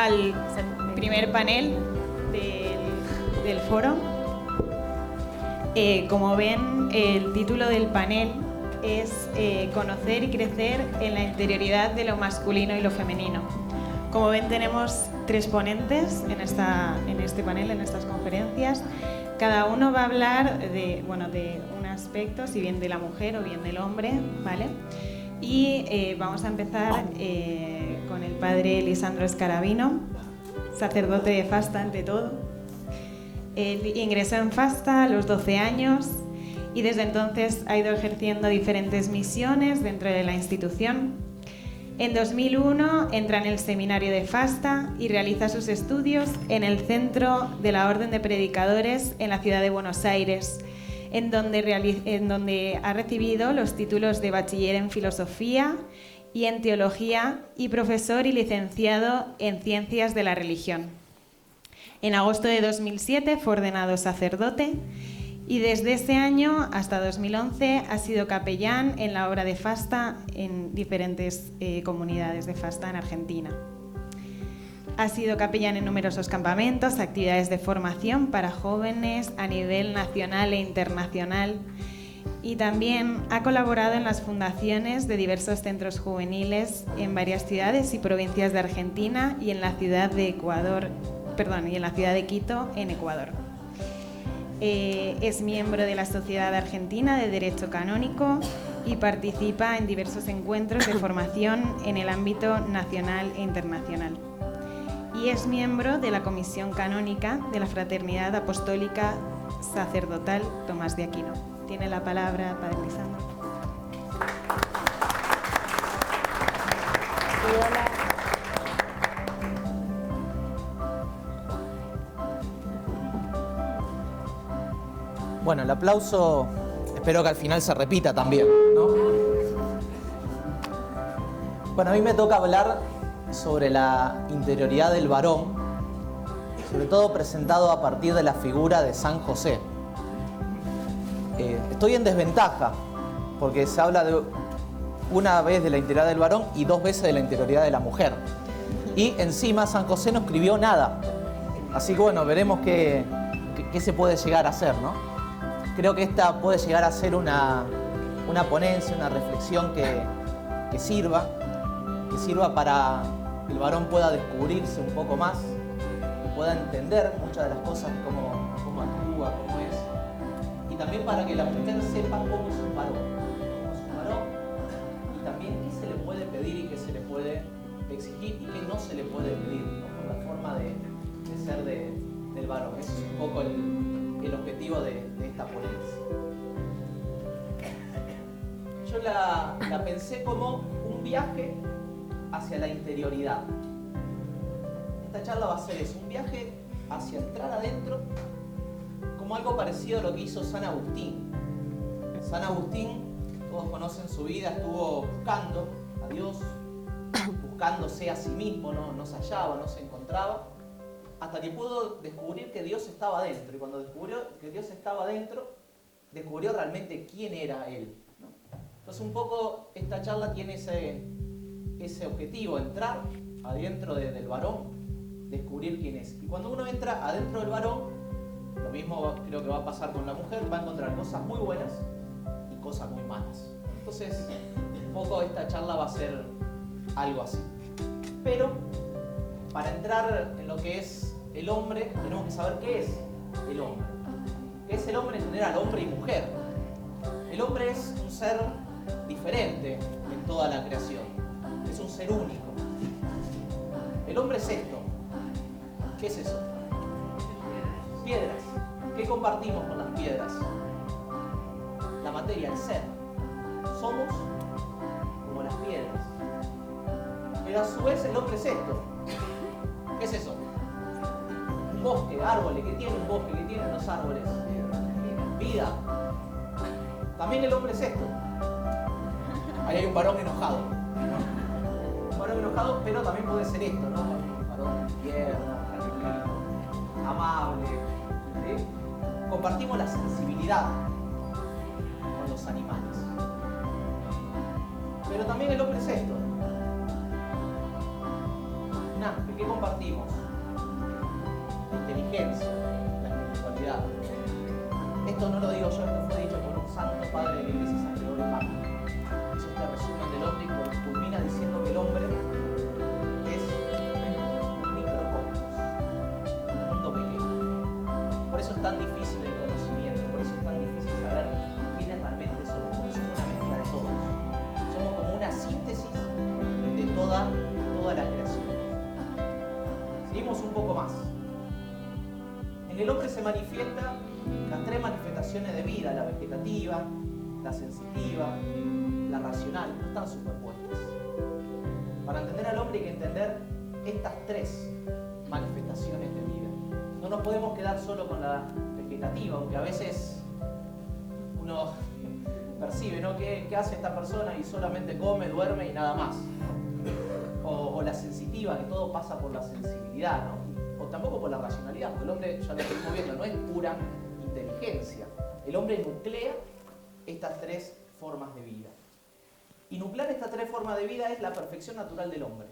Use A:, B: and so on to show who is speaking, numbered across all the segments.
A: al primer panel del foro. Como ven, el título del panel es Conocer y crecer en la interioridad de lo masculino y lo femenino. Como ven, tenemos 3 ponentes en este panel, en estas conferencias. Cada uno va a hablar de un aspecto, si bien de la mujer o bien del hombre, ¿vale? Y vamos a empezar con el padre Lisandro Escarabino, sacerdote de Fasta ante todo. Él ingresó en Fasta a los 12 años y desde entonces ha ido ejerciendo diferentes misiones dentro de la institución. En 2001 entra en el seminario de Fasta y realiza sus estudios en el Centro de la Orden de Predicadores en la ciudad de Buenos Aires, en donde ha recibido los títulos de bachiller en Filosofía y en Teología y profesor y licenciado en Ciencias de la Religión. En agosto de 2007 fue ordenado sacerdote y desde ese año hasta 2011 ha sido capellán en la obra de Fasta en diferentes comunidades de Fasta en Argentina. Ha sido capellán en numerosos campamentos, actividades de formación para jóvenes a nivel nacional e internacional y también ha colaborado en las fundaciones de diversos centros juveniles en varias ciudades y provincias de Argentina y en la ciudad de Quito, en Ecuador. Es miembro de la Sociedad Argentina de Derecho Canónico y participa en diversos encuentros de formación en el ámbito nacional e internacional. Y es miembro de la Comisión Canónica de la Fraternidad Apostólica Sacerdotal Tomás de Aquino. Tiene la palabra Padre Lisandro.
B: Hola. Bueno, el aplauso espero que al final se repita también, ¿no? Bueno, a mí me toca hablar sobre la interioridad del varón, sobre todo presentado a partir de la figura de San José. Estoy en desventaja, porque se habla de una vez de la interioridad del varón y 2 veces de la interioridad de la mujer. Y encima San José no escribió nada. Así que bueno, veremos qué se puede llegar a hacer, ¿no? Creo que esta puede llegar a ser una ponencia, una reflexión que sirva para que el varón pueda descubrirse un poco más, que pueda entender muchas de las cosas, cómo actúa, cómo es, y también para que la mujer sepa cómo es un varón, y también qué se le puede pedir y qué se le puede exigir y qué no se le puede pedir, ¿no? Por la forma de ser del varón. Ese es un poco el objetivo de esta ponencia. Yo la pensé como un viaje hacia la interioridad. Esta charla va a ser eso, un viaje hacia entrar adentro, como algo parecido a lo que hizo San Agustín. San Agustín, todos conocen su vida, estuvo buscando a Dios, buscándose a sí mismo, no se hallaba, no se encontraba, hasta que pudo descubrir que Dios estaba dentro. Y cuando descubrió que Dios estaba dentro, descubrió realmente quién era Él, ¿no? Entonces un poco esta charla tiene ese objetivo, entrar adentro del varón, descubrir quién es. Y cuando uno entra adentro del varón, lo mismo creo que va a pasar con la mujer, va a encontrar cosas muy buenas y cosas muy malas. Entonces, un poco esta charla va a ser algo así. Pero, para entrar en lo que es el hombre, tenemos que saber qué es el hombre. ¿Qué es el hombre en general? Hombre y mujer. El hombre es un ser diferente en toda la creación. Es un ser único. El hombre es esto. ¿Qué es eso? Piedras. ¿Qué compartimos con las piedras? La materia, el ser. Somos como las piedras. Pero a su vez el hombre es esto. ¿Qué es eso? Un bosque, árboles. ¿Qué tiene un bosque? ¿Qué tienen los árboles? Vida. También el hombre es esto. Ahí hay un varón enojado. Un varón enojado, pero también puede ser esto, ¿no? Un varón tierno, tranquilo, amable. ¿Sí? Compartimos la sensibilidad con los animales. Pero también el hombre es esto. Un ángel. ¿Qué compartimos? La inteligencia, la espiritualidad. Esto no lo digo yo, esto fue dicho por un santo padre de la iglesia, San Gregorio Magno. Hizo este resumen del hombre y culmina diciendo que el hombre es un microcosmos, un mundo pequeño. Por eso es tan difícil el conocimiento, por eso es tan difícil saber quiénes realmente somos, porque somos una mezcla de todos. Somos como una síntesis de toda la creación. Seguimos un poco más. En el hombre se manifiestan las tres manifestaciones de vida, la vegetativa, la sensitiva, la racional, no están superpuestas. Para entender al hombre hay que entender estas tres manifestaciones de vida. No nos podemos quedar solo con la vegetativa, aunque a veces uno percibe, ¿no? ¿Qué hace esta persona? Y solamente come, duerme y nada más. O la sensitiva, que todo pasa por la sensibilidad, ¿no? O tampoco por la racionalidad, porque el hombre, ya lo estuvimos viendo, no es pura inteligencia. El hombre nuclea estas tres formas de vida. Y nuclear estas tres formas de vida es la perfección natural del hombre.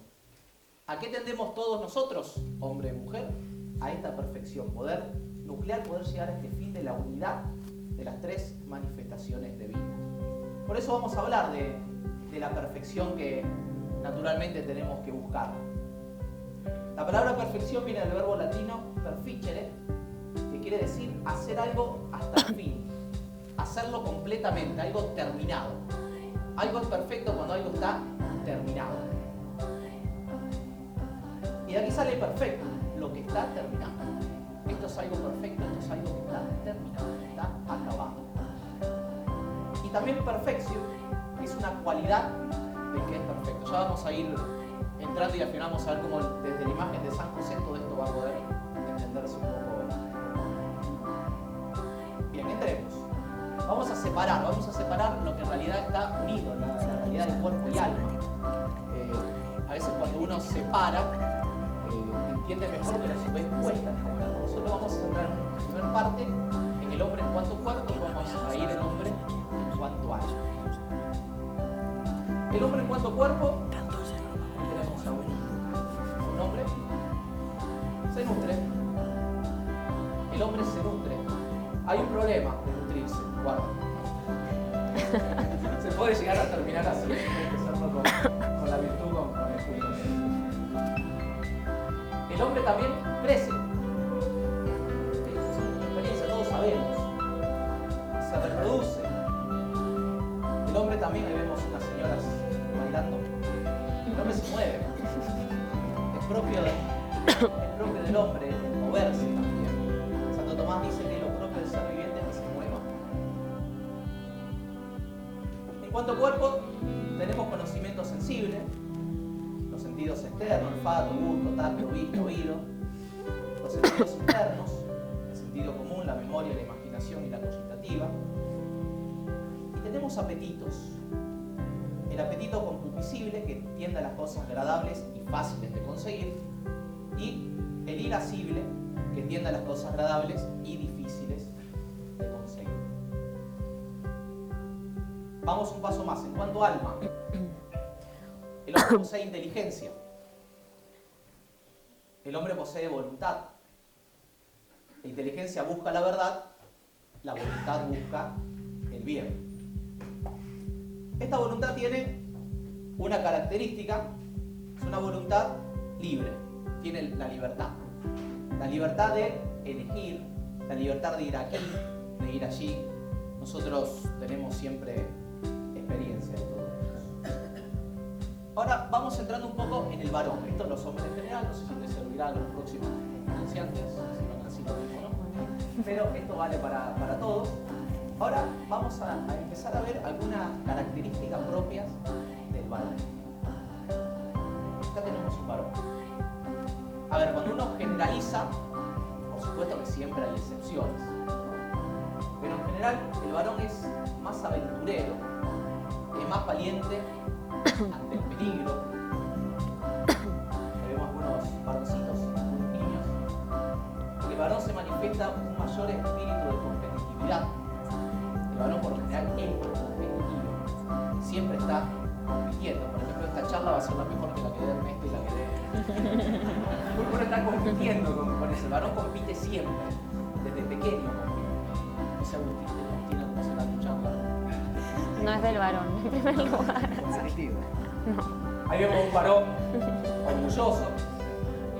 B: ¿A qué tendemos todos nosotros, hombre y mujer? A esta perfección, poder nuclear, poder llegar a este fin de la unidad de las tres manifestaciones de vida. Por eso vamos a hablar de la perfección que naturalmente tenemos que buscar. La palabra perfección viene del verbo latino perficere, que quiere decir hacer algo hasta el fin, hacerlo completamente, algo terminado. Algo es perfecto cuando algo está terminado. Y de aquí sale perfecto, lo que está terminado. Esto es algo perfecto, esto es algo que está terminado, que está acabado. Y también perfección es una cualidad de que es perfecto. Ya vamos a ir entrando y al final vamos a ver cómo desde la imagen de San José todo esto va a poder entenderse un poco. Bien, entremos. Vamos a separar lo que en realidad está unido, la realidad del cuerpo y alma. A veces cuando uno separa, entiende mejor, pero a su vez cuesta entender. Nosotros vamos a centrar en la primera parte en el hombre en cuanto cuerpo y vamos a ir el hombre en cuanto alma. El hombre en cuanto cuerpo, tenemos a un hombre, se nutre. El hombre se nutre. Hay un problema de nutrirse, guarda. Se puede llegar a terminar así, hay que hacerlo con la virtud, con el culto. El hombre también crece. Es una experiencia, todos sabemos. Se reproduce. El hombre también, ahí vemos unas señoras bailando. El hombre se mueve. Es propio del hombre moverse también. Santo Tomás dice que lo propio del ser viviente es que se mueva. En cuanto a cuerpo, tenemos conocimiento sensible, los sentidos externos, olfato, gusto, tacto, vista, oído, los sentidos internos, el sentido común, la memoria, la imaginación y la cogitativa. Y tenemos apetitos. El apetito concupiscible, que tiende a las cosas agradables y fáciles de conseguir, y el irascible, que tiende a las cosas agradables y difíciles de conseguir. Vamos un paso más. En cuanto a alma, el hombre posee inteligencia. El hombre posee voluntad. La inteligencia busca la verdad, la voluntad busca el bien. Esta voluntad tiene una característica, es una voluntad libre, tiene la libertad. La libertad de elegir, la libertad de ir aquí, de ir allí. Nosotros tenemos siempre experiencia de todo esto. Ahora vamos entrando un poco en el varón. Esto los hombres en general, no sé si les servirá a los próximos conferenciantes, si van a decir lo mismo, ¿no? Pero esto vale para todos. Ahora vamos a empezar a ver algunas características propias del varón. Acá tenemos un varón. A ver, cuando uno generaliza, por supuesto que siempre hay excepciones, pero en general el varón es más aventurero, es más valiente ante el peligro. Vemos algunos varoncitos, algunos niños. El varón se manifiesta un mayor espíritu de competitividad. El varón por lo general es competitivo, siempre está compitiendo. Por ejemplo, esta charla va va a ser la mejor que la que dé Ernesto y la que dé. Uno está compitiendo con eso. El varón compite siempre, desde pequeño compite. No sé, Agustina, ¿cómo se la escuchando?
C: No es del varón, en primer lugar.
D: Competitivo.
C: No.
B: Ahí vemos un varón orgulloso.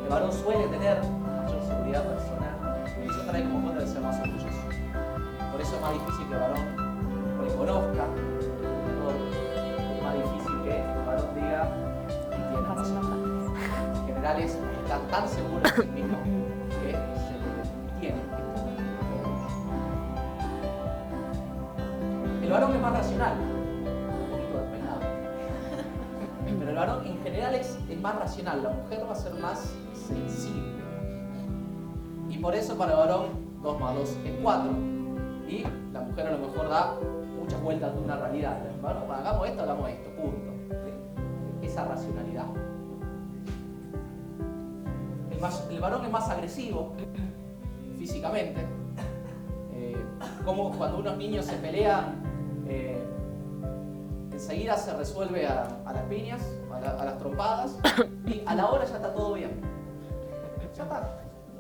B: El varón suele tener mayor seguridad personal y eso trae como contra de ser más orgulloso. Por eso es más difícil que el varón reconozca, es más difícil que el varón diga y tiene razón. En general está tan seguro de sí mismo que se le tiene. El varón es más racional, un poquito despeinado. Pero el varón en general es más racional, la mujer va a ser más sensible. Y por eso para el varón 2 más 2 es 4. Y la mujer a lo mejor da muchas vueltas de una realidad. Bueno, hagamos esto, punto. Esa racionalidad. El varón es más agresivo físicamente. Como cuando unos niños se pelean, enseguida se resuelve a las piñas, a las trompadas, y a la hora ya está todo bien. Ya está.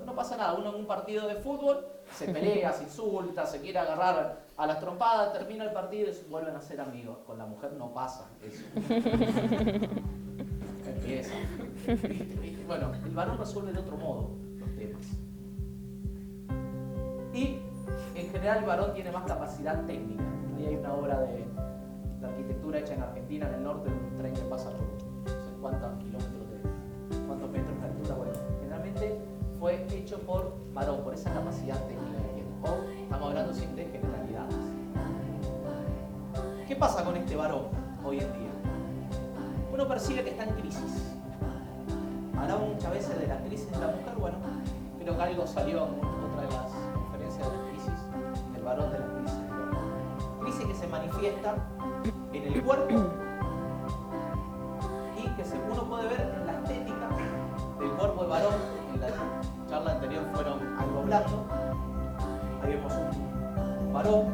B: No pasa nada, uno en un partido de fútbol se pelea, se insulta, se quiere agarrar a las trompadas, termina el partido y vuelven a ser amigos. Con la mujer no pasa eso. Empieza. Bueno, el varón resuelve de otro modo los temas. Y en general el varón tiene más capacidad técnica. Ahí hay una obra de arquitectura hecha en Argentina, en el norte, de un tren que pasa por no sé cuántos metros de altura. Bueno, generalmente fue hecho por varón, por esa capacidad técnica que tiene. O estamos hablando siempre de generalidades. ¿Qué pasa con este varón hoy en día? Uno percibe que está en crisis. Hablamos muchas veces de la crisis de la mujer. Bueno, creo que algo salió en otra de las conferencias de la crisis del varón, de la crisis del varón. Crisis que se manifiesta en el cuerpo y que uno puede ver en la estética del cuerpo del varón. En la charla anterior fueron algo blando. Ahí vemos un varón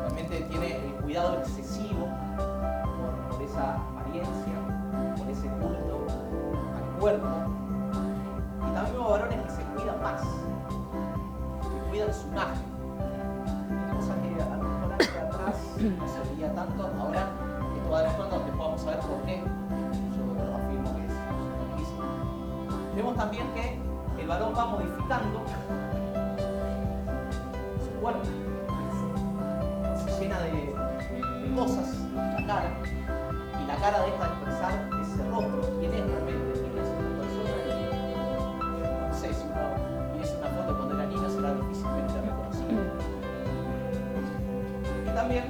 B: realmente tiene el cuidado excesivo por esa apariencia, por ese culto al cuerpo. Y también vemos varones que se cuidan más, que cuidan su imagen. Cosa que a lo mejor años atrás no se veía tanto. Ahora esto va demostrando que podamos saber por qué. Yo afirmo que es una crisis. Vemos también que el varón va modificando su cuerpo. Se llena de cosas la cara, y la cara deja de expresar ese rostro. ¿Quién es realmente? ¿Quién es esta persona? No sé, si uno viese una foto cuando era niño será difícilmente reconocible. Y también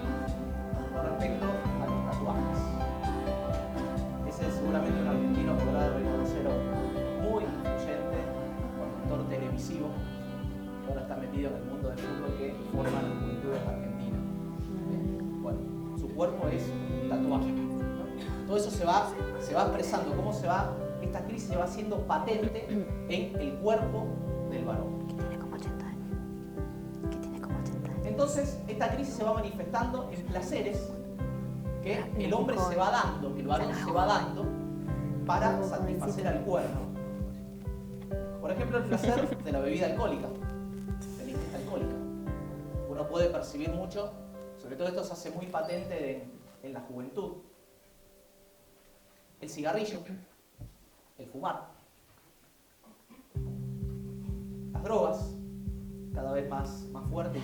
B: con respecto a los tatuajes. Ese seguramente un argentino podrá reconocer a un muy influyente conductor televisivo que ahora está metido en el mundo del fútbol, que forma la juventud argentina. Bueno, su cuerpo es un tatuaje, ¿no? Todo eso se va expresando, cómo esta crisis se va haciendo patente en el cuerpo del varón.
C: Que tiene como 80 años.
B: Entonces, esta crisis se va manifestando en placeres que el hombre se va dando, que el varón se va dando para satisfacer al cuerpo. Por ejemplo, el placer de la bebida alcohólica, de la ingesta alcohólica. Uno puede percibir mucho. Sobre todo esto se hace muy patente en la juventud. El cigarrillo, el fumar, las drogas, cada vez más fuerte y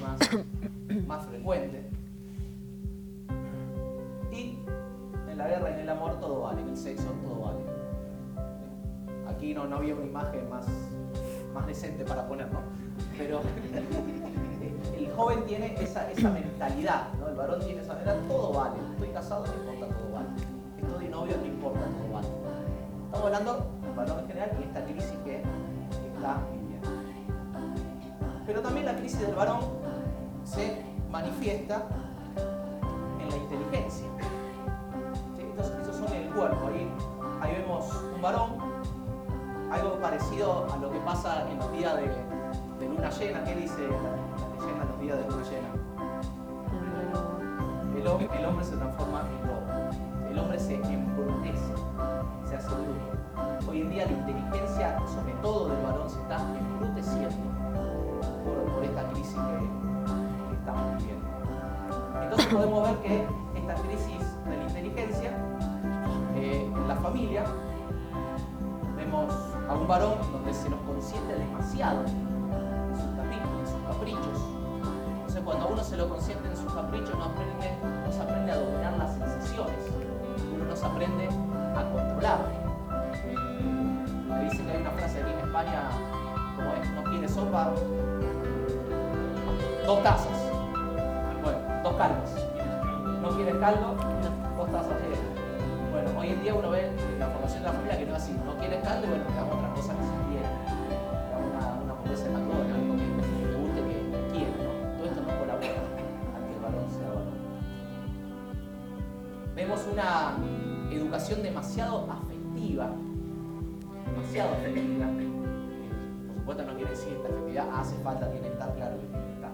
B: más frecuente. Y en la guerra y en el amor todo vale, en el sexo todo vale. Aquí no había una imagen más decente para poner, ¿no? Pero el joven tiene esa mentalidad, ¿no? El varón tiene esa mentalidad, todo vale. Estoy casado, no importa, todo vale. Estoy de novio, no importa, todo vale. Estamos hablando del varón en general y esta crisis que está viviendo. Pero también la crisis del varón se manifiesta en la inteligencia. ¿Sí? Eso son en el cuerpo. Ahí vemos un varón, algo parecido a lo que pasa en los días de luna llena. ¿Qué dice la leyenda en los días de luna llena? El hombre se transforma en lobo. el hombre se embrutece, se hace bruto. Hoy en día la inteligencia, sobre todo del varón, se está embruteciendo por esta crisis que estamos viviendo. Entonces podemos ver que esta crisis de la inteligencia en la familia, vemos a un varón donde se nos consiente demasiado en sus caprichos. Entonces cuando a uno se lo consiente en sus caprichos, no se aprende a dominar las sensaciones, uno no se aprende a controlar. Me dice que hay una frase aquí en España, como es, no quiere sopa, 2 tazas. Bueno, 2 caldos. No quieres caldo, 2 tazas llenas. Bueno, hoy en día uno ve en la formación de la familia que no es así. No quieres caldo, bueno, te damos otra cosa que se quiere. Te damos una hamburguesa de McDonald's, algo que te guste, que quiere, ¿no? Todo esto no colabora a que el varón sea varón. Vemos una educación demasiado afectiva. Demasiado afectiva. Por supuesto no quiere decir que esta afectividad hace falta, tiene que estar claro que tiene que estar.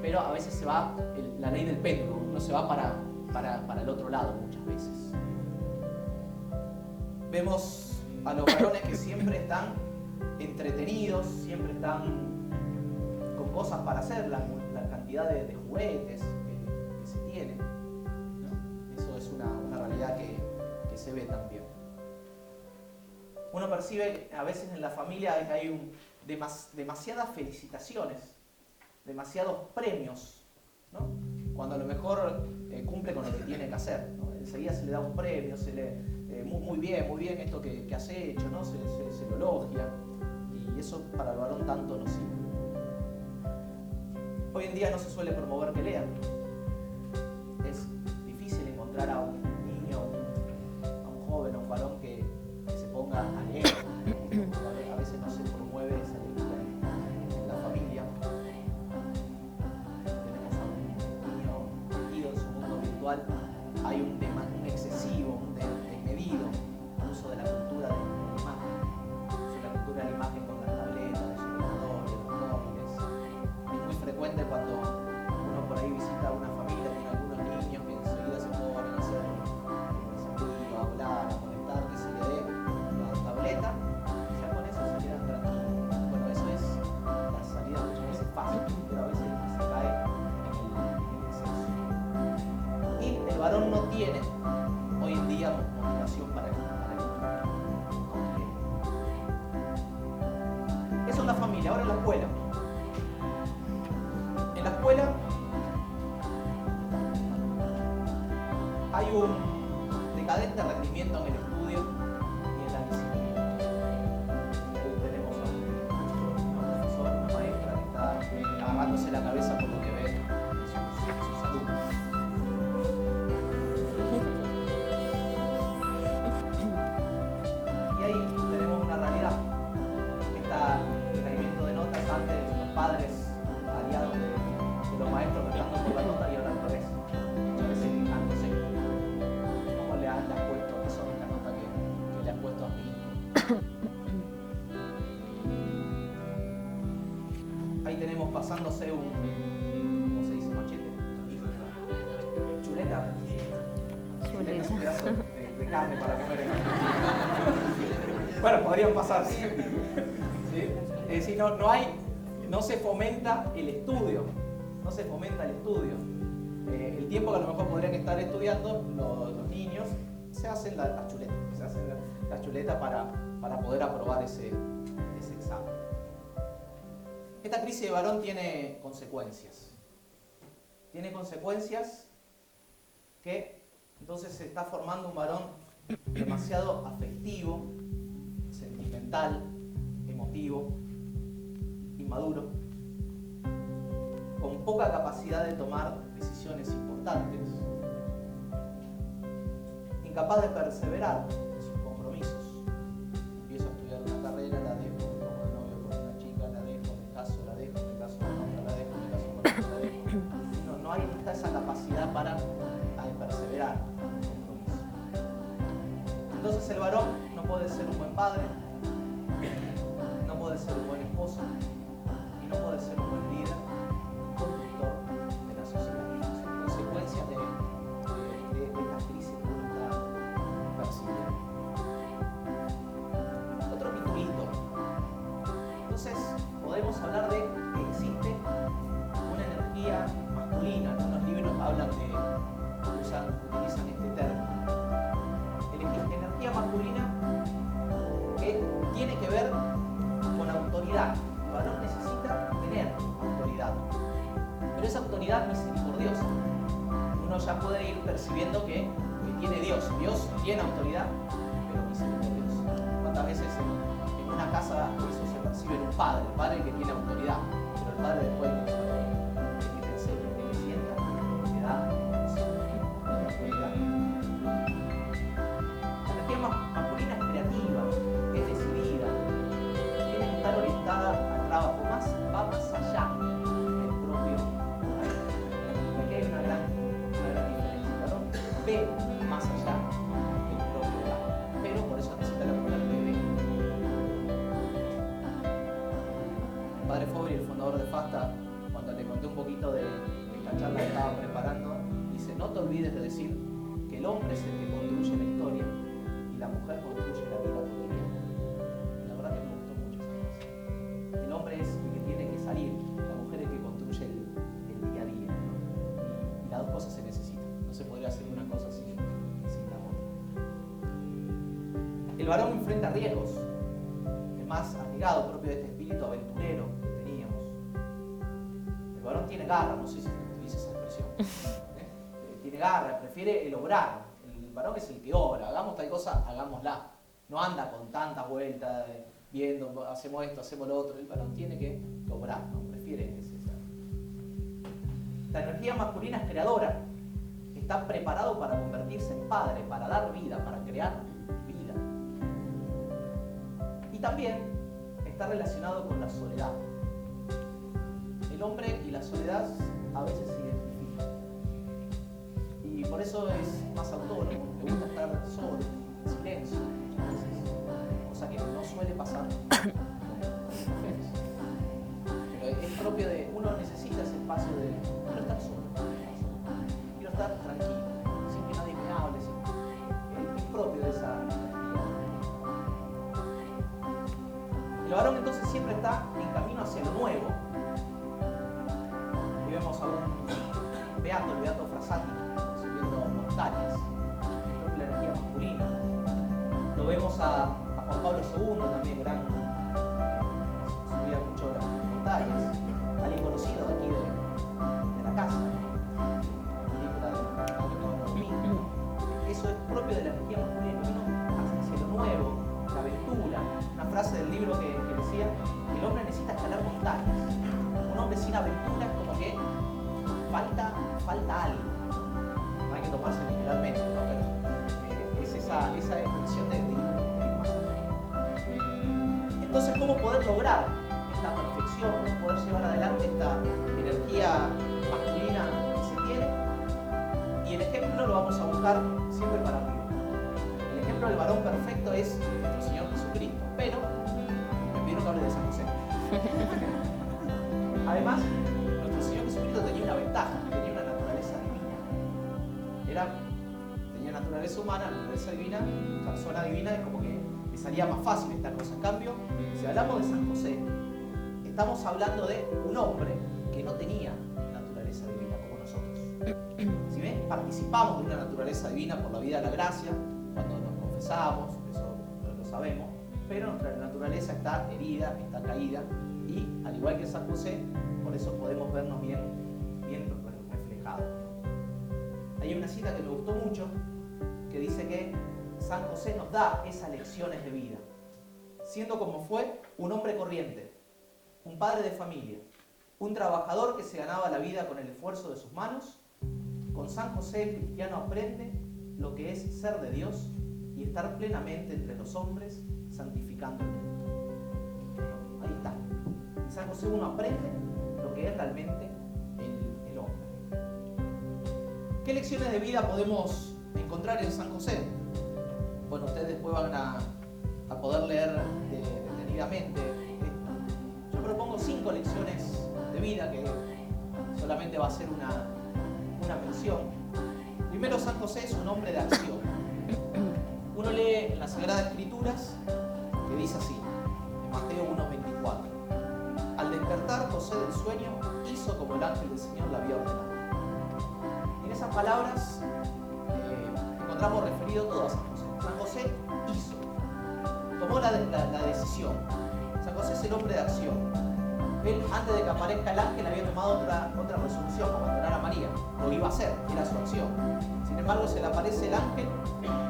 B: Pero a veces se va la ley del péndulo, uno se va para el otro lado muchas veces. Vemos a los varones que siempre están entretenidos, siempre están con cosas para hacer, la cantidad de juguetes que se tienen, ¿no? Eso es una realidad que se ve también. Uno percibe a veces en la familia que hay demasiadas felicitaciones, demasiados premios, ¿no? Cuando a lo mejor cumple con lo que tiene que hacer, ¿no? Enseguida se le da un premio, muy bien esto que has hecho, ¿no? Se lo elogia, y eso para el varón tanto no sirve. Hoy en día no se suele promover que lean. Es difícil encontrar a un niño, a un joven, a un varón que se ponga a leer. A veces no se promueve esa lectura en la familia. Tenemos a un niño metido en su mundo virtual. Hay un excesivo, un desmedido uso de la cultura de la imagen. La cultura de la imagen con las tabletas, los ordenadores, los móviles. Es muy frecuente cuando uno por ahí visita una familia, tiene algunos niños que enseguida se ponen a hacer a hablar, a conectar, que se le dé la tableta, y ya con eso se quedan tranquilos. Bueno, eso es la salida muchas veces fácil, pero a veces se cae en el exceso. Y el varón no tiene hoy en día motivación para el eso es la familia. Ahora en la escuela. En la escuela hay un decadente rendimiento en el estudio y en la disciplina. Ahí tenemos a un profesor, una maestra que está agarrándose la cabeza por lo que ve en sus alumnos. Y ahí tenemos una realidad. El caimiento de notas antes, los padres aliados de los maestros luchando por la nota, y ahora al revés. Muchas veces quejándose. ¿Cómo le has puesto? ¿Qué son las notas que le has puesto a mi hijo? Ahí tenemos pasándose un, ¿cómo se dice? Machete. Chuleta. Chuleta es un pedazo de carne para comer. Bueno, podrían pasar. ¿Sí? Es decir, no se fomenta el estudio. No se fomenta el estudio. El tiempo que a lo mejor podrían estar estudiando los niños, se hacen las chuletas. Se hacen las chuletas para poder aprobar ese examen. Esta crisis de varón tiene consecuencias. Tiene consecuencias que entonces se está formando un varón demasiado afectivo, sentimental, emotivo, inmaduro, con poca capacidad de tomar decisiones importantes, incapaz de perseverar en sus compromisos. Empiezo a estudiar una carrera, la dejo, me pongo de novio con una chica, la dejo, me caso con otra, la dejo, me caso con otra, la dejo. No hay esa capacidad para perseverar en un compromiso. Entonces el varón no puede ser un buen padre, no puede ser un buen esposo y no puede ser un buen líder, un conductor de la sociedad. Son consecuencias de esta crisis que uno está Entonces podemos hablar de que existe una energía masculina. Algunos libros utilizan este término. Energía masculina que tiene que ver con autoridad. El varón necesita tener autoridad, pero esa autoridad misericordiosa. Uno ya puede ir percibiendo que tiene Dios. Dios tiene autoridad, pero misericordiosa. ¿Cuántas veces en una casa eso se percibe en un padre? El padre que tiene autoridad, pero el padre después de que te enseña, que te sienta, te da autoridad. La energía masculina es creativa, es decidida, tiene que estar orientada al trabajo, va más allá del propio hogar. Aquí hay una gran diferencia, ¿no? Ve más allá del propio hogar, pero por eso necesita la mujer que ve. El padre Fobri, el fundador de FASTA, cuando le conté un poquito de esta charla que estaba preparando, dice: no te olvides de decir que el hombre es el que construye la historia y la mujer construye la vida cotidiana. La verdad que me gustó mucho esa frase. El hombre es el que tiene que salir, la mujer es el que construye el día a día, ¿no? Y las dos cosas se necesitan. No se podría hacer una cosa sin la otra. El varón enfrenta riesgos, es más arriesgado, propio de este espíritu aventurero que teníamos. El varón tiene garra, no sé si se utiliza esa expresión. Tiene garra, prefiere el obrar. El varón es el que obra, hagamos tal cosa, hagámosla. No anda con tantas vueltas, viendo, hacemos esto, hacemos lo otro. El varón tiene que obrar, ¿no? Prefiere ese. La energía masculina es creadora. Está preparado para convertirse en padre, para dar vida, para crear vida. Y también está relacionado con la soledad. El hombre y la soledad a veces se identifican. Y por eso es más autónomo, le gusta estar solo, en silencio, muchas veces, cosa que no suele pasar con las mujeres. Pero es propio de, uno necesita ese espacio de no estar solo. Quiero estar tranquilo, sin que nadie me hable, es propio de esa energía. El varón entonces siempre está en camino hacia lo nuevo. Y vemos a un beato, el beato Frassati, subiendo montañas, es propio la energía masculina. Lo vemos a Juan Pablo II, también gran, subía mucho las montañas, alguien conocido de aquí de la casa. Eso es propio de la energía masculina, hacia lo nuevo, la aventura. Una frase del libro que decía que el hombre necesita escalar montañas. Un hombre sin aventura es como que falta algo. No hay que tomarse literalmente, ¿no? Pero es esa expresión de ir más allá. Entonces, ¿cómo poder lograr esta perfección? ¿Cómo poder llevar adelante esta energía masculina que se tiene? Y el ejemplo lo vamos a buscar siempre para arriba. El ejemplo del varón perfecto es nuestro Señor Jesucristo, pero me pidieron que hable de San José. Además, nuestro Señor Jesucristo tenía una ventaja, tenía una naturaleza divina. Tenía naturaleza humana, naturaleza divina, persona divina, es como que le salía más fácil esta cosa. En cambio, si hablamos de San José, estamos hablando de un hombre que no tenía naturaleza divina como nosotros. Si ven, participamos de una naturaleza divina por la vida de la gracia, cuando nos confesamos, eso lo sabemos, pero nuestra naturaleza está herida, está caída, y al igual que San José, por eso podemos vernos bien reflejados. Hay una cita que me gustó mucho, que dice que San José nos da esas lecciones de vida, siendo como fue un hombre corriente, un padre de familia, un trabajador que se ganaba la vida con el esfuerzo de sus manos. Con San José el cristiano aprende lo que es ser de Dios y estar plenamente entre los hombres, santificando el mundo. Ahí está. En San José uno aprende lo que es realmente el hombre. ¿Qué lecciones de vida podemos encontrar en San José? Bueno, ustedes después van a poder leer detenidamente esto. Yo propongo 5 lecciones de vida que solamente va a ser una mención. Primero, San José es un hombre de acción. Uno lee en las Sagradas Escrituras que dice así, en Mateo 1:24: despertar, José del sueño hizo como el ángel del Señor le había ordenado. En esas palabras encontramos referido todo a San José. San José hizo, tomó la decisión. San José es el hombre de acción. Él, antes de que aparezca el ángel, había tomado otra resolución, abandonar a María. Lo iba a hacer, era su acción. Sin embargo, se le aparece el ángel,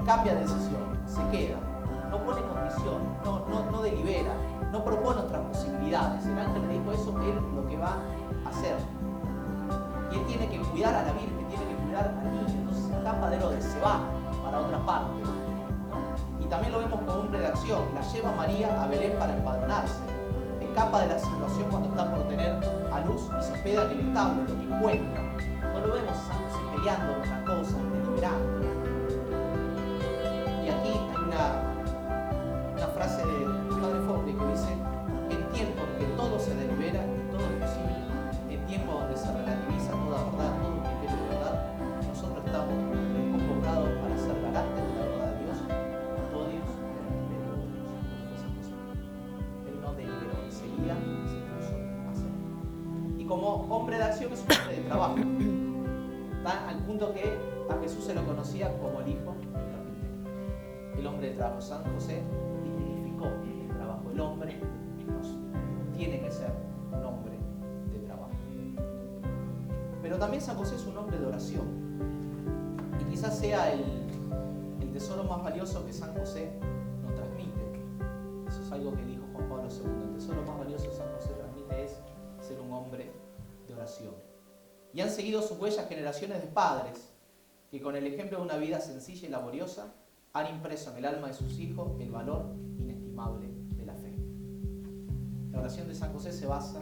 B: cambia de decisión, se queda, no pone condición, no delibera, no propone otras posibilidades. El ángel le dijo eso, él lo que va a hacer. Y él tiene que cuidar a la Virgen, tiene que cuidar al niño. Entonces se escapa de Herodes, se va para otra parte, ¿no? Y también lo vemos como hombre de acción. La lleva María a Belén para empadronarse. Escapa de la situación cuando está por tener a luz y se hospeda en el establo, lo que encuentra. No lo vemos a San José peleando con las cosas, deliberando. Y aquí hay una frase de Padre Forte que dice: en tiempo en que todo se delibera y todo es posible, en tiempo donde se relativiza toda verdad, todo criterio de verdad, nosotros estamos convocados para ser garantes de la verdad de Dios, todo Dios y del respeto de Dios, como fue San José. Él no deliberó, enseguida se puso a hacer. Y como hombre de acción es un hombre de trabajo. Está al punto que a Jesús se lo conocía como el hijo del carpintero. El hombre de trabajo. San José dignificó el trabajo. El hombre tiene que ser un hombre de trabajo. Pero también San José es un hombre de oración. Y quizás sea el tesoro más valioso que San José nos transmite. Eso es algo que dijo Juan Pablo II. El tesoro más valioso que San José transmite es ser un hombre de oración. Y han seguido sus huellas generaciones de padres que con el ejemplo de una vida sencilla y laboriosa han impreso en el alma de sus hijos el valor inestimable de la fe. La oración de San José se basa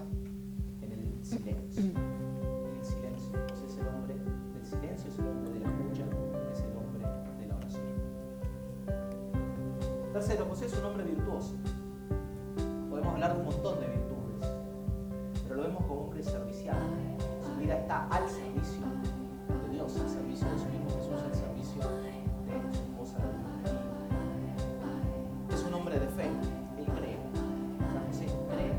B: en el silencio. En el silencio. José es el hombre del silencio, es el hombre de la escucha, es el hombre de la oración. Tercero, José es un hombre virtuoso. Podemos hablar de un montón de virtudes, pero lo vemos como hombre servicial. Su vida está al servicio de Dios, al servicio de su Hijo Jesús, al servicio de su esposa, la Virgen María. Es un hombre de fe, él cree. San José cree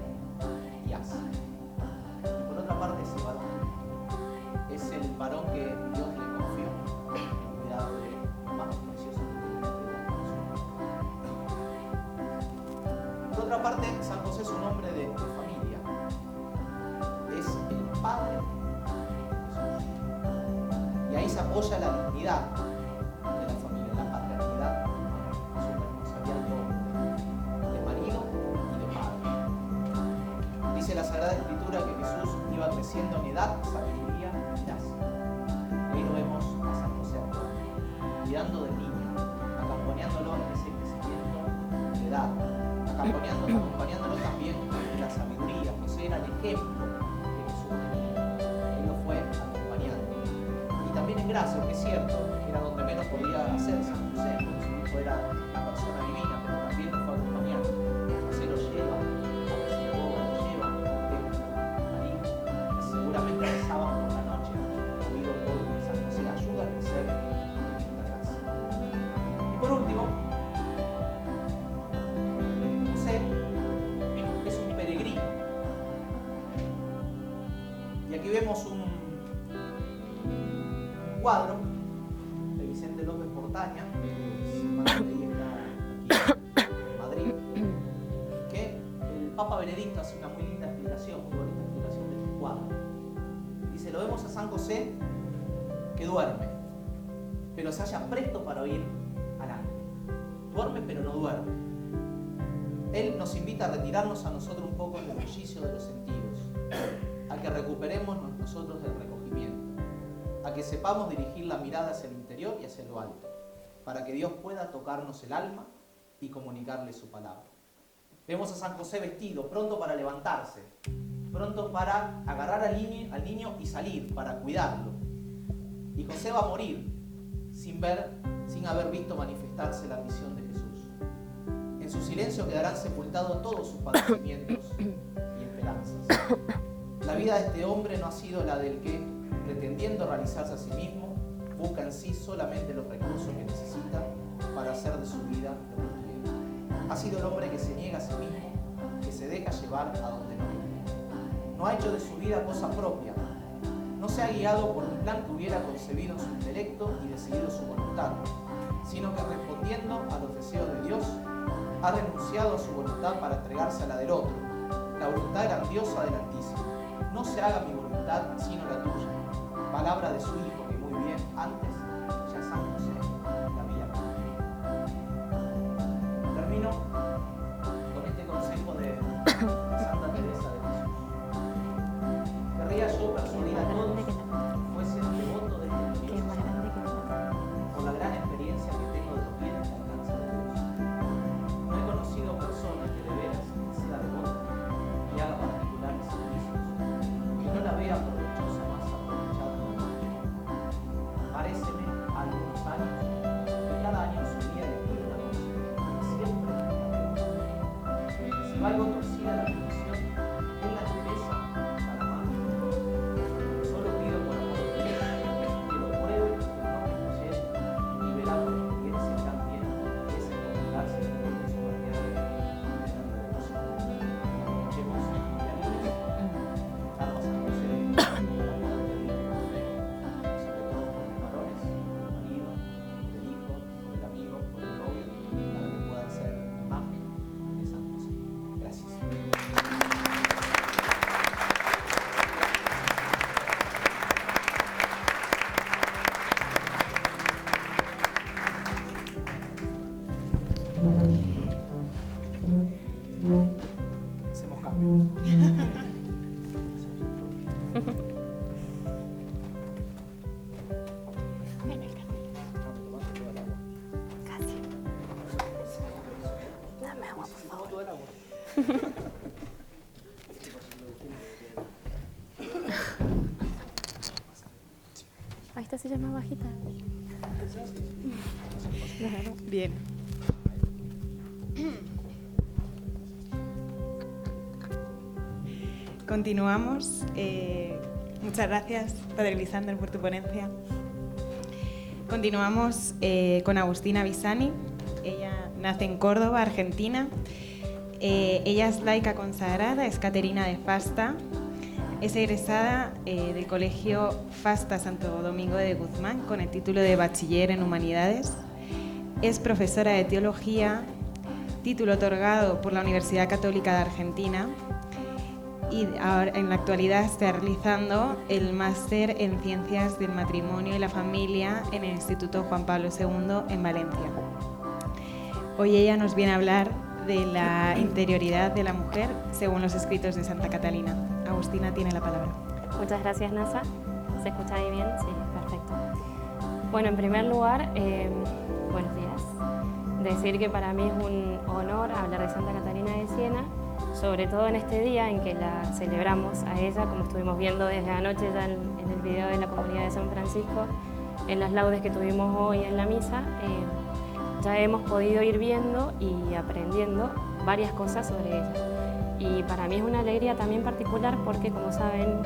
B: y hace. Y por otra parte, ese varón es el varón que Dios le confió el cuidado de lo más precioso que tiene que. Por otra parte, San José es un hombre de familia. Es el padre de Jesús. Y ahí se apoya la dignidad de la familia, la paternidad, es una responsabilidad de marido y de padre. Dice la Sagrada Escritura que Jesús iba creciendo en edad, sabiduría y gracia. Y ahí lo vemos a San José actuando, cuidando del niño, acompañándolo en ese crecimiento de edad, acompañándolo también en la sabiduría. José era el ejemplo que Jesús tenía. Él lo fue acompañando. Y también en gracia, que es cierto, era donde menos podía hacer San José, porque su hijo era una persona divina, pero también lo fue acompañando. José lo lleva a la sinagoga, lo lleva al templo, al hijo, que seguramente rezaban por la noche, oído por San José, ayuda a crecer en esta gracia. Y por último, José es un peregrino. Y aquí vemos un cuadro de Vicente López Portaña, que está aquí en Madrid, que el Papa Benedicto hace una muy linda explicación, muy bonita explicación de este cuadro. Dice: lo vemos a San José que duerme, pero se halla presto para oír al ángel. Duerme pero no duerme. Él nos invita a retirarnos a nosotros un poco del bullicio de los sentidos, a que recuperemos nosotros el recogimiento, a que sepamos dirigir la mirada hacia el interior y hacia lo alto, para que Dios pueda tocarnos el alma y comunicarle su palabra. Vemos a San José vestido, pronto para levantarse, pronto para agarrar al niño y salir, para cuidarlo. Y José va a morir sin haber visto manifestarse la misión de Jesús. En su silencio quedarán sepultados todos sus padecimientos y esperanzas. La vida de este hombre no ha sido la del que, pretendiendo realizarse a sí mismo, busca en sí solamente los recursos que necesita para hacer de su vida lo que quiere. Ha sido el hombre que se niega a sí mismo, que se deja llevar a donde no quiere. No ha hecho de su vida cosa propia. No se ha guiado por un plan que hubiera concebido en su intelecto y decidido su voluntad, sino que respondiendo a los deseos de Dios, ha renunciado a su voluntad para entregarse a la del otro, la voluntad grandiosa del Altísimo. No se haga mi voluntad sino la tuya. Palabra de su Hijo que muy bien antes ya San José la había cumplido. Termino con este consejo de Santa Teresa de Jesús. Querría yo persuadir a todos que fuesen devotos de este Dios por la gran experiencia que tengo de los bienes que alcanza de Dios. No he conocido personas que de veras sea devota y haga particulares servicios, que no la vea provechosa más aprovechada. Paréceme a algunos años que cada año solía elegir una cosa que siempre la veo. Si valgo torcida la condición, es la entereza para amar. Solo pido por amor de Dios que lo pruebe y que no me creyere, y verá por experiencia también que es encontrarse con su guardián de la revolución. Escuchemos pianinos, Carlos San José, la muerte de Dios, sobre todo por los varones, por el marido, por el hijo, por el amigo, por el novio, para que puedan ser imagen de San José. Gracias. Hacemos cambio.
C: Casi. Dame agua, por favor.
B: Todo el agua.
C: Ahí esta silla más bajita. Claro.
A: Bien. Continuamos. Muchas gracias, Padre Lisander, por tu ponencia. Continuamos con Agustina Visani. Ella nace en Córdoba, Argentina. Ella es laica consagrada, es caterina de Fasta. Es egresada del Colegio Fasta Santo Domingo de Guzmán con el título de Bachiller en Humanidades. Es profesora de Teología, título otorgado por la Universidad Católica de Argentina, y ahora, en la actualidad está realizando el máster en Ciencias del Matrimonio y la Familia en el Instituto Juan Pablo II en Valencia. Hoy ella nos viene a hablar de la interioridad de la mujer según los escritos de Santa Catalina. Agustina tiene la palabra.
C: Muchas gracias, Nasa. ¿Se escucha ahí bien? Sí, perfecto. Bueno, en primer lugar, buenos días. Decir que para mí es un honor hablar de Santa Catalina de Siena, sobre todo en este día en que la celebramos a ella, como estuvimos viendo desde anoche ya en el video de la Comunidad de San Francisco, en las laudes que tuvimos hoy en la misa. Ya hemos podido ir viendo y aprendiendo varias cosas sobre ella. Y para mí es una alegría también particular porque, como saben,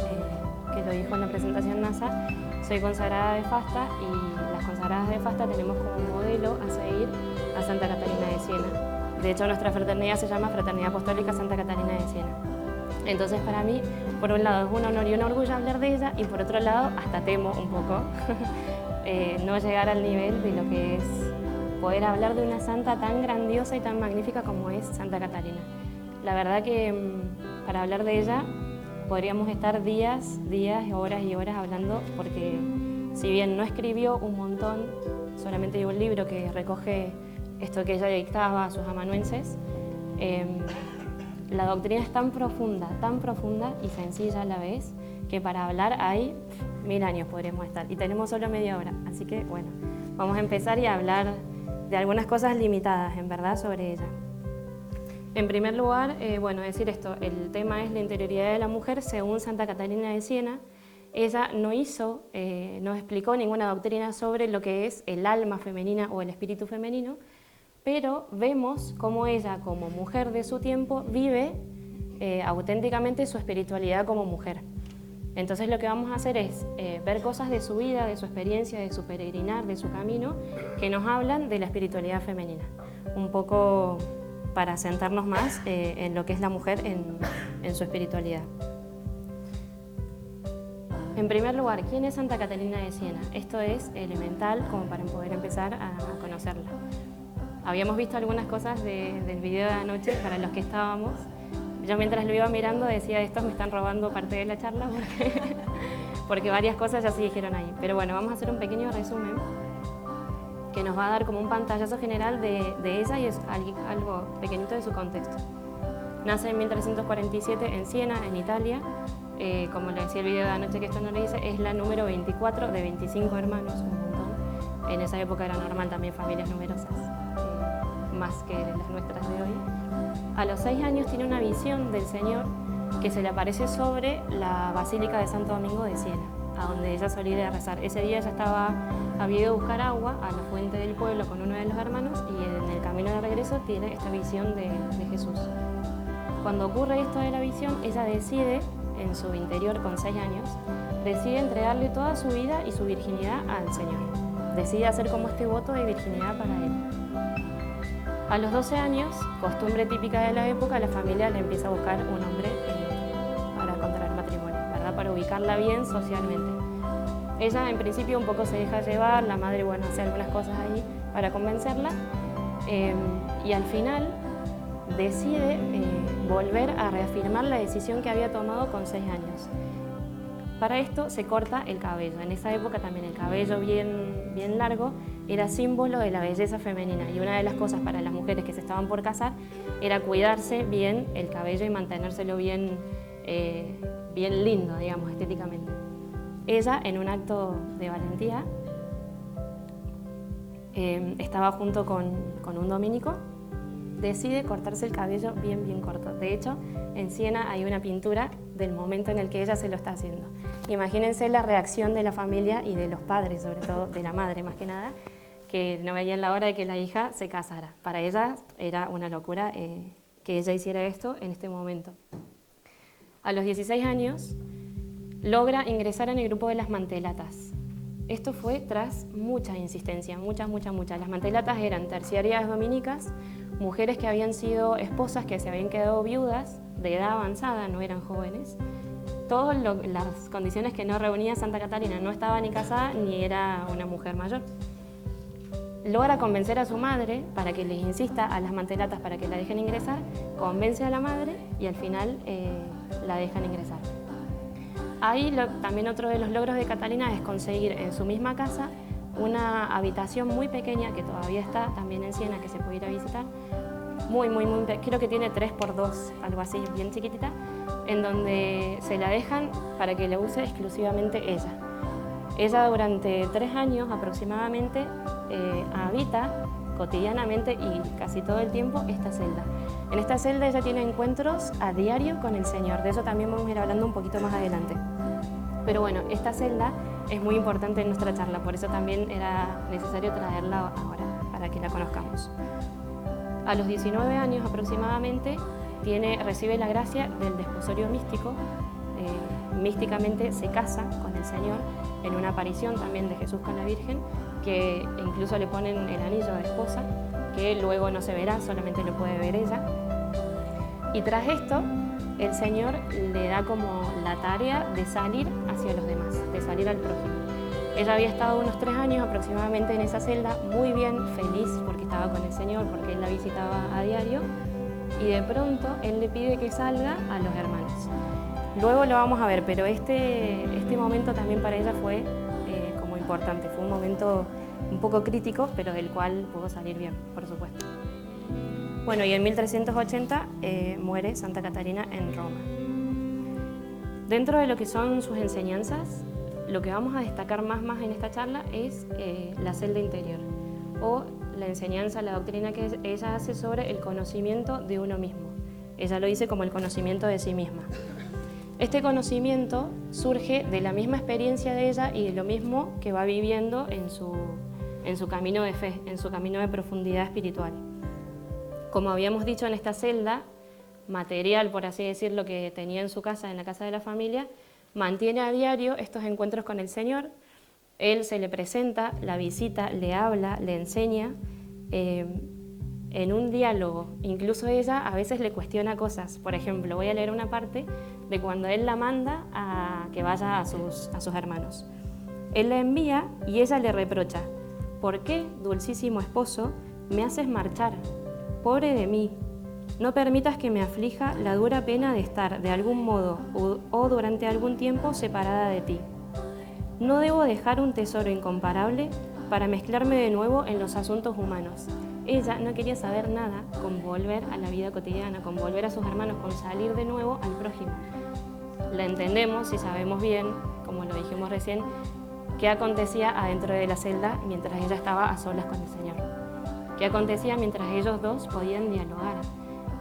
C: que lo dijo en la presentación Nasa, soy consagrada de Fasta y las consagradas de Fasta tenemos como modelo a seguir a Santa Catalina de Siena. De hecho, nuestra fraternidad se llama Fraternidad Apostólica Santa Catalina de Siena. Entonces, para mí, por un lado es un honor y un orgullo hablar de ella, y por otro lado, hasta temo un poco no llegar al nivel de lo que es poder hablar de una santa tan grandiosa y tan magnífica como es Santa Catalina. La verdad que para hablar de ella podríamos estar días, horas y horas hablando, porque si bien no escribió un montón, solamente dio un libro que recoge esto que ella dictaba a sus amanuenses, la doctrina es tan profunda y sencilla a la vez, que para hablar hay 1000 años podríamos estar, y tenemos solo media hora, así que bueno, vamos a empezar y a hablar de algunas cosas limitadas, en verdad, sobre ella. En primer lugar, bueno, decir esto, el tema es la interioridad de la mujer según Santa Catalina de Siena. Ella no explicó ninguna doctrina sobre lo que es el alma femenina o el espíritu femenino, pero vemos cómo ella, como mujer de su tiempo, vive auténticamente su espiritualidad como mujer. Entonces lo que vamos a hacer es ver cosas de su vida, de su experiencia, de su peregrinar, de su camino, que nos hablan de la espiritualidad femenina. Un poco para sentarnos más en lo que es la mujer en su espiritualidad. En primer lugar, ¿quién es Santa Catalina de Siena? Esto es elemental como para poder empezar a conocerla. Habíamos visto algunas cosas del video de anoche para los que estábamos. Yo mientras lo iba mirando decía, estos me están robando parte de la charla porque varias cosas ya se dijeron ahí. Pero bueno, vamos a hacer un pequeño resumen que nos va a dar como un pantallazo general de ella y es algo pequeñito de su contexto. Nace en 1347 en Siena, en Italia. Como le decía el video de anoche, que esto no le dice, es la número 24 de 25 hermanos, un montón. En esa época era normal también familias numerosas, más que las nuestras de hoy. A los 6 años tiene una visión del Señor que se le aparece sobre la Basílica de Santo Domingo de Siena, a donde ella solía ir a rezar. Ese día ella había ido a buscar agua a la fuente del pueblo con uno de los hermanos y en el camino de regreso tiene esta visión de Jesús. Cuando ocurre esto de la visión, ella decide, en su interior con 6 años, decide entregarle toda su vida y su virginidad al Señor. Decide hacer como este voto de virginidad para Él. A los 12 años, costumbre típica de la época, la familia le empieza a buscar un hombre para contraer matrimonio, ¿verdad? Para ubicarla bien socialmente. Ella en principio un poco se deja llevar, la madre bueno, hace algunas cosas ahí para convencerla y al final decide volver a reafirmar la decisión que había tomado con 6 años. Para esto se corta el cabello. En esa época también el cabello bien largo era símbolo de la belleza femenina y una de las cosas para las mujeres que se estaban por casar era cuidarse bien el cabello y mantenérselo bien lindo, digamos, estéticamente. Ella, en un acto de valentía, estaba junto con un dominico, decide cortarse el cabello bien corto. De hecho, en Siena hay una pintura del momento en el que ella se lo está haciendo. Imagínense la reacción de la familia y de los padres, sobre todo de la madre más que nada, que no veían la hora de que la hija se casara. Para ella era una locura que ella hiciera esto en este momento. A los 16 años logra ingresar en el grupo de las mantelatas. Esto fue tras mucha insistencia, muchas. Las mantelatas eran terciarias dominicas, mujeres que habían sido esposas, que se habían quedado viudas, de edad avanzada, no eran jóvenes. Todas las condiciones que no reunía Santa Catalina, no estaba ni casada ni era una mujer mayor. Logra convencer a su madre para que les insista a las mantelatas para que la dejen ingresar, convence a la madre y al final la dejan ingresar. Ahí también otro de los logros de Catalina es conseguir en su misma casa una habitación muy pequeña que todavía está también en Siena, que se puede ir a visitar, creo que tiene 3x2, algo así, bien chiquitita, en donde se la dejan para que la use exclusivamente ella. Ella durante 3 años aproximadamente habita cotidianamente y casi todo el tiempo esta celda. En esta celda ella tiene encuentros a diario con el Señor, de eso también vamos a ir hablando un poquito más adelante. Pero bueno, esta celda es muy importante en nuestra charla, por eso también era necesario traerla ahora, para que la conozcamos. A los 19 años aproximadamente recibe la gracia del desposorio místico, místicamente se casa con el Señor en una aparición también de Jesús con la Virgen, que incluso le ponen el anillo de esposa, que luego no se verá, solamente lo puede ver ella. Y tras esto, el Señor le da como la tarea de salir hacia los demás, de salir al prójimo. Ella había estado unos 3 años aproximadamente en esa celda, muy bien, feliz porque estaba con el Señor, porque Él la visitaba a diario, y de pronto Él le pide que salga a los hermanos. Luego lo vamos a ver, pero este momento también para ella fue como importante, fue un momento un poco crítico, pero del cual pudo salir bien, por supuesto. Bueno, y en 1380 muere Santa Catalina en Roma. Dentro de lo que son sus enseñanzas, lo que vamos a destacar más en esta charla es la celda interior, o la enseñanza, la doctrina que ella hace sobre el conocimiento de uno mismo. Ella lo dice como el conocimiento de sí misma. Este conocimiento surge de la misma experiencia de ella y de lo mismo que va viviendo en su camino de fe, en su camino de profundidad espiritual. Como habíamos dicho, en esta celda, material, por así decirlo, que tenía en su casa, en la casa de la familia, mantiene a diario estos encuentros con el Señor. Él se le presenta, la visita, le habla, le enseña. en un diálogo. Incluso ella a veces le cuestiona cosas. Por ejemplo, voy a leer una parte de cuando él la manda a que vaya a sus hermanos. Él la envía y ella le reprocha: ¿por qué, dulcísimo esposo, me haces marchar? Pobre de mí. No permitas que me aflija la dura pena de estar, de algún modo o durante algún tiempo, separada de ti. No debo dejar un tesoro incomparable para mezclarme de nuevo en los asuntos humanos. Ella no quería saber nada con volver a la vida cotidiana, con volver a sus hermanos, con salir de nuevo al prójimo. La entendemos y sabemos bien, como lo dijimos recién, qué acontecía adentro de la celda mientras ella estaba a solas con el Señor. Qué acontecía mientras ellos dos podían dialogar.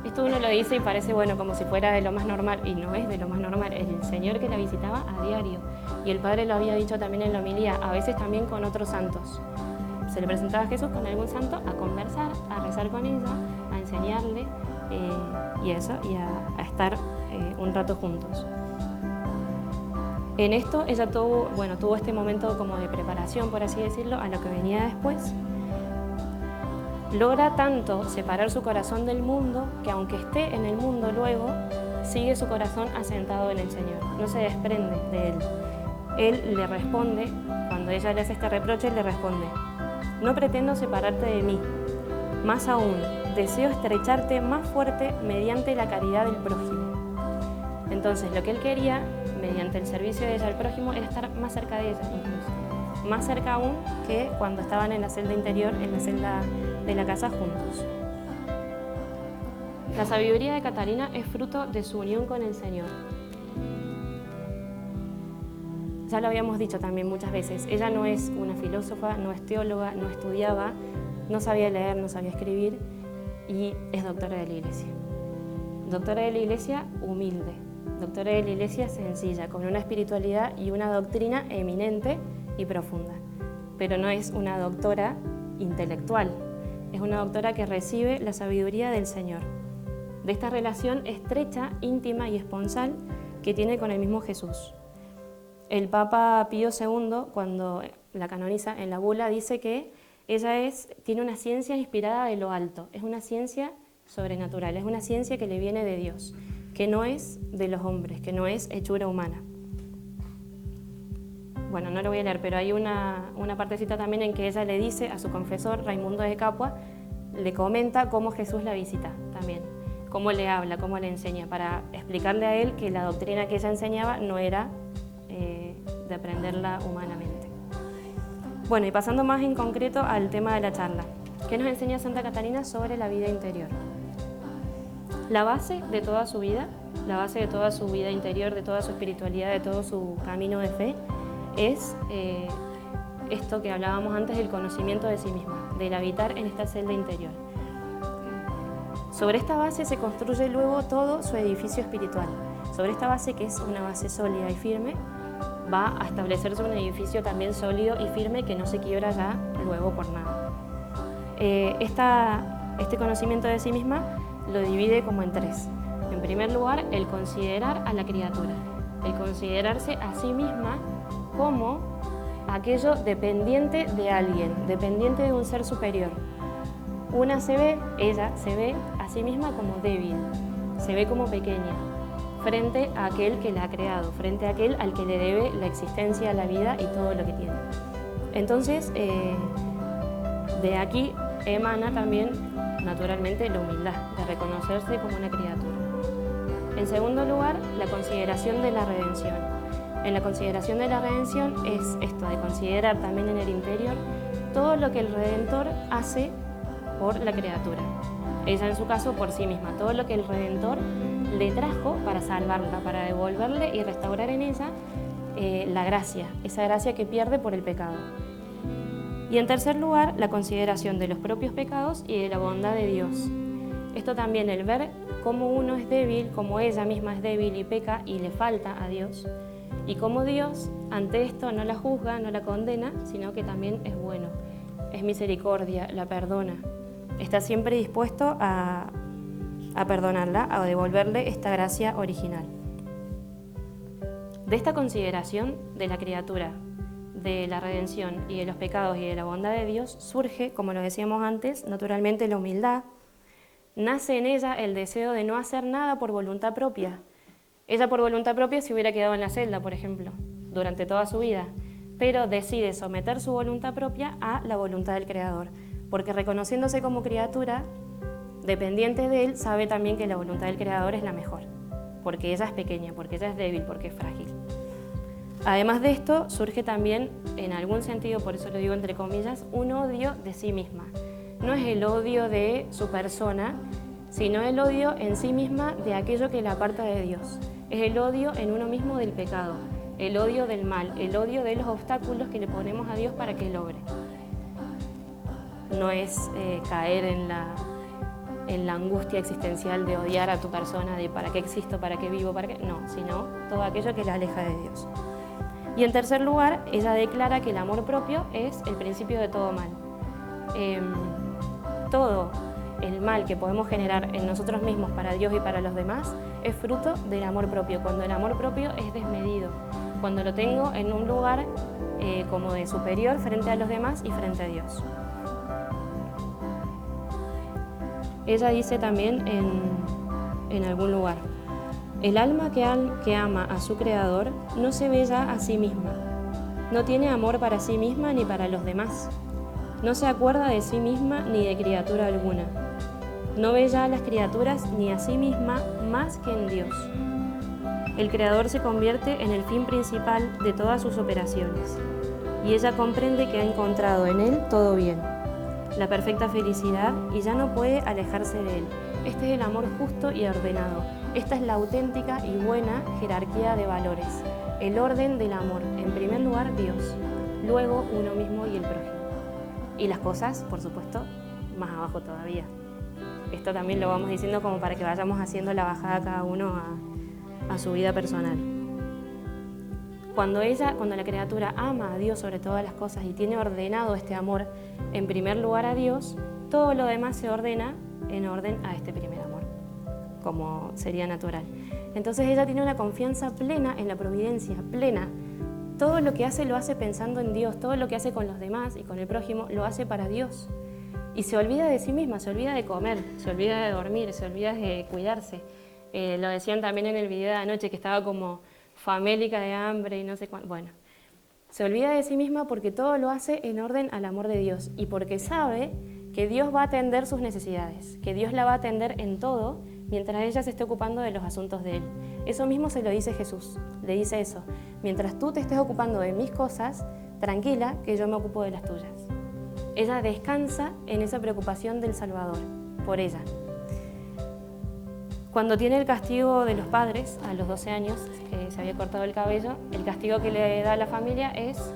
C: Esto uno lo dice y parece bueno, como si fuera de lo más normal, y no es de lo más normal. El Señor que la visitaba a diario, y el Padre lo había dicho también en la homilía, a veces también con otros santos. Se le presentaba a Jesús con algún santo a conversar, a rezar con ella, a enseñarle y a estar un rato juntos. En esto ella tuvo este momento como de preparación, por así decirlo, a lo que venía después. Logra tanto separar su corazón del mundo que aunque esté en el mundo luego, sigue su corazón asentado en el Señor, no se desprende de Él. Él le responde, cuando ella le hace este reproche, le responde: no pretendo separarte de mí, más aún, deseo estrecharte más fuerte mediante la caridad del prójimo. Entonces, lo que él quería, mediante el servicio de ella al prójimo, era estar más cerca de ella incluso. Más cerca aún que cuando estaban en la celda interior, en la celda de la casa juntos. La sabiduría de Catalina es fruto de su unión con el Señor. Ya lo habíamos dicho también muchas veces, ella no es una filósofa, no es teóloga, no estudiaba, no sabía leer, no sabía escribir y es doctora de la Iglesia. Doctora de la Iglesia humilde, doctora de la Iglesia sencilla, con una espiritualidad y una doctrina eminente y profunda. Pero no es una doctora intelectual, es una doctora que recibe la sabiduría del Señor, de esta relación estrecha, íntima y esponsal que tiene con el mismo Jesús. El Papa Pío II, cuando la canoniza en la bula, dice que ella tiene una ciencia inspirada de lo alto, es una ciencia sobrenatural, es una ciencia que le viene de Dios, que no es de los hombres, que no es hechura humana. Bueno, no lo voy a leer, pero hay una partecita también en que ella le dice a su confesor, Raimundo de Capua, le comenta cómo Jesús la visita también, cómo le habla, cómo le enseña, para explicarle a él que la doctrina que ella enseñaba no era de aprenderla humanamente. Bueno, y pasando más en concreto al tema de la charla, ¿qué nos enseña Santa Catalina sobre la vida interior? La base de toda su vida, la base de toda su vida interior, de toda su espiritualidad, de todo su camino de fe, es esto que hablábamos antes del conocimiento de sí misma, del habitar en esta celda interior. Sobre esta base se construye luego todo su edificio espiritual. Sobre esta base, que es una base sólida y firme, va a establecerse un edificio también sólido y firme que no se quiebra ya luego por nada. Este conocimiento de sí misma lo divide como en tres. En primer lugar, el considerar a la criatura, el considerarse a sí misma como aquello dependiente de alguien, dependiente de un ser superior. Ella se ve a sí misma como débil, se ve como pequeña, frente a aquel que la ha creado, frente a aquel al que le debe la existencia, la vida y todo lo que tiene. Entonces, de aquí emana también, naturalmente, la humildad, de reconocerse como una criatura. En segundo lugar, la consideración de la redención. En la consideración de la redención es esto, de considerar también en el interior todo lo que el Redentor hace por la criatura. Ella, en su caso, por sí misma, todo lo que el Redentor le trajo para salvarla, para devolverle y restaurar en ella la gracia, esa gracia que pierde por el pecado. Y en tercer lugar, la consideración de los propios pecados y de la bondad de Dios. Esto también, el ver cómo uno es débil, cómo ella misma es débil y peca y le falta a Dios, y cómo Dios ante esto no la juzga, no la condena, sino que también es bueno, es misericordia, la perdona, está siempre dispuesto a perdonarla, a devolverle esta gracia original. De esta consideración de la criatura, de la redención y de los pecados y de la bondad de Dios, surge, como lo decíamos antes, naturalmente la humildad, nace en ella el deseo de no hacer nada por voluntad propia. Ella por voluntad propia se hubiera quedado en la celda, por ejemplo, durante toda su vida, pero decide someter su voluntad propia a la voluntad del Creador, porque reconociéndose como criatura, dependiente de Él, sabe también que la voluntad del Creador es la mejor, porque ella es pequeña, porque ella es débil, porque es frágil. Además de esto, surge también, en algún sentido, por eso lo digo entre comillas, un odio de sí misma. No es el odio de su persona, sino el odio en sí misma de aquello que la aparta de Dios. Es el odio en uno mismo del pecado, el odio del mal, el odio de los obstáculos que le ponemos a Dios para que Él obre. No es caer en la angustia existencial de odiar a tu persona, de para qué existo, para qué vivo, para qué... No, sino todo aquello que la aleja de Dios. Y en tercer lugar, ella declara que el amor propio es el principio de todo mal. Todo el mal que podemos generar en nosotros mismos para Dios y para los demás es fruto del amor propio, cuando el amor propio es desmedido, cuando lo tengo en un lugar como de superior frente a los demás y frente a Dios. Ella dice también en algún lugar: el alma que ama a su Creador no se ve ya a sí misma, no tiene amor para sí misma ni para los demás, no se acuerda de sí misma ni de criatura alguna, no ve ya a las criaturas ni a sí misma más que en Dios. El Creador se convierte en el fin principal de todas sus operaciones, y ella comprende que ha encontrado en Él todo bien, la perfecta felicidad, y ya no puede alejarse de Él. Este es el amor justo y ordenado. Esta es la auténtica y buena jerarquía de valores. El orden del amor. En primer lugar, Dios. Luego, uno mismo y el prójimo. Y las cosas, por supuesto, más abajo todavía. Esto también lo vamos diciendo como para que vayamos haciendo la bajada cada uno a su vida personal. Cuando la criatura ama a Dios sobre todas las cosas y tiene ordenado este amor en primer lugar a Dios, todo lo demás se ordena en orden a este primer amor, como sería natural. Entonces ella tiene una confianza plena en la providencia, plena. Todo lo que hace lo hace pensando en Dios, todo lo que hace con los demás y con el prójimo lo hace para Dios. Y se olvida de sí misma, se olvida de comer, se olvida de dormir, se olvida de cuidarse. Lo decían también en el video de anoche, que estaba como famélica de hambre y no sé cuánto. Bueno, se olvida de sí misma porque todo lo hace en orden al amor de Dios y porque sabe que Dios va a atender sus necesidades, que Dios la va a atender en todo mientras ella se esté ocupando de los asuntos de Él. Eso mismo se lo dice Jesús, le dice eso: mientras tú te estés ocupando de mis cosas, tranquila que yo me ocupo de las tuyas. Ella descansa en esa preocupación del Salvador, por ella. Cuando tiene el castigo de los padres, a los 12 años, que se había cortado el cabello, el castigo que le da a la familia es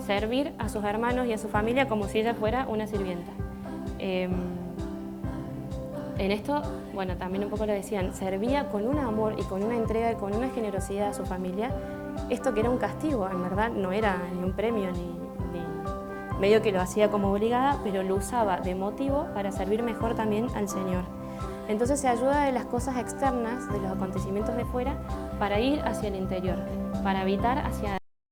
C: servir a sus hermanos y a su familia como si ella fuera una sirvienta. En esto, bueno, también un poco lo decían, servía con un amor y con una entrega y con una generosidad a su familia, esto que era un castigo, en verdad no era ni un premio ni medio que lo hacía como obligada, pero lo usaba de motivo para servir mejor también al Señor. Entonces se ayuda de las cosas externas, de los acontecimientos de fuera, para ir hacia el interior, para habitar hacia